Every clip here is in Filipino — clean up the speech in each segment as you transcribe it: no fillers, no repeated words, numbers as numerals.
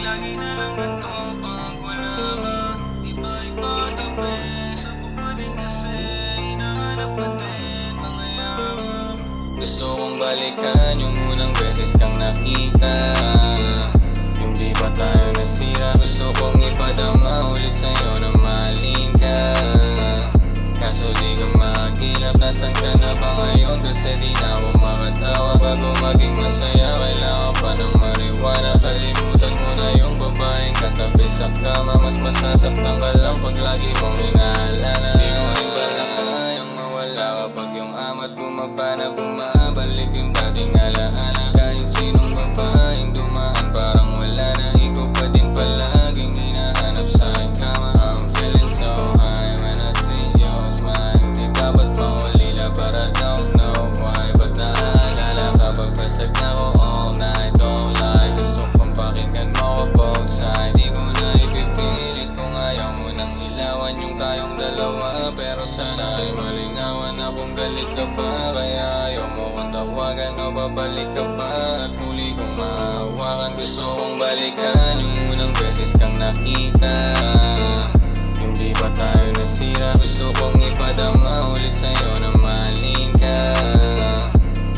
lagi na lang ganito pag wala ka. Iba-iba tabi, sabog pa din kasi hinahanap pa din mga yama. Gusto kong balikan yung unang beses kang nakita, yung di pa tayo nasira. Gusto kong ipadama ulit sa'yo na mahalin ka, kaso di ka makagilap. Nasaan ka na ba ngayon? Kasi di na ako makatawa. Bago maging masaya, kailangan pa ng marijuana. Kalimutan mo na yung babaeng katabi sa kama. Mas masasaktan ka lang pag lagi mong inaalala. Di ko rin balak kayang mawala kapag yung amat bumaba na bumabalik yung dating alaala. Kahit sinong babaeng dumaan parang wala na, ikaw pa din palaging hinahanap sa aking kama. I'm feeling so high when I see your smile. Di dapat maulila but I don't know why. Ba't naaalala kapag basag na ko all night? Don't lie, gusto kong pakinggan mo ko both side. Di ko na ipipilit kung ayaw mo nang ilawan yung tayong dalawa. Pero sana ay malinawan na kung galit ka pa, kaya ayaw mo kong tawagan o babalik ka pa at muli kong mahawakan. Gusto kong balikan yung unang beses kang nakita, yung di pa tayo nasira. Gusto kong ipadama ulit sa'yo na mahalin ka,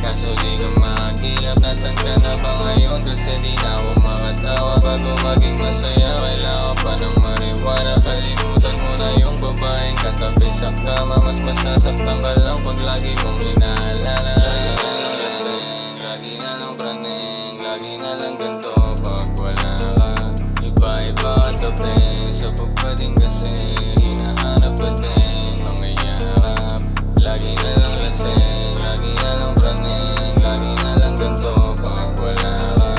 kaso di ka makagilap. Nasaan ka na ba ngayon? Kasi di na ako makatawa. Bago maging masaya, kailangan pa ng marijuana. Kalimutan mo na yung babaeng katabi sa kama. Mas masasaktan ka lang pag lagi mong inaalala. Lagi na lang lasing, lagi na lang praning, lagi na lang ganito pag wala ka. Iba-iba ang tabi, sabog pa din kasi hinahanap pa din mga yakap. Lagi na lang lasing, lagi na lang praning, lagi na lang ganito pag wala ka.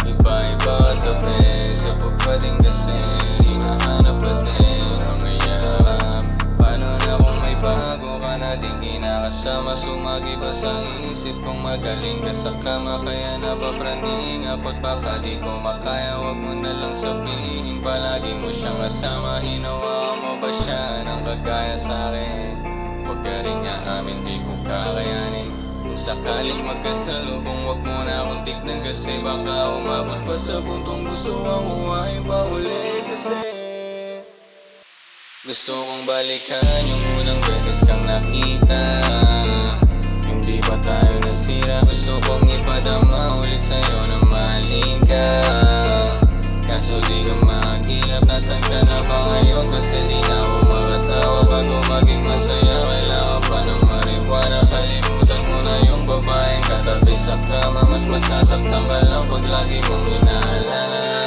Iba-iba ang tabi, sabog pa din kasi hinahanap pa din mga yakap. Paano na kung may bago ka na din kinakasama? Sumagi ba sa isip kong magaling ka sa kama? Kaya napapraning apat baka di ko makaya. Wag mo na lang sabihin palagi mo siyang kasama. Hinawa mo ba siya ng kagaya sa'kin? Huwag ka rin nga amin, di ko kakayanin. Kung sakaling magkasalubong, wag mo na akong tignan. Kasi baka umabot pa sa puntong gusto kang uwain pa uli. Kasi gusto kong balikan yung unang beses kang nakita, yung di pa tayo nasira. Gusto kong ipadama ulit sa'yo na mahalin ka, kaso di ka makagilap. Nasaan ka na ba ngayon? Kasi di na ako makatawa. Bago maging masaya, kailangan pa ng marijuana. Kalimutan mo na yung babaeng katabi sa kama. Mas masasaktan ka lang pag lagi mong inaalala.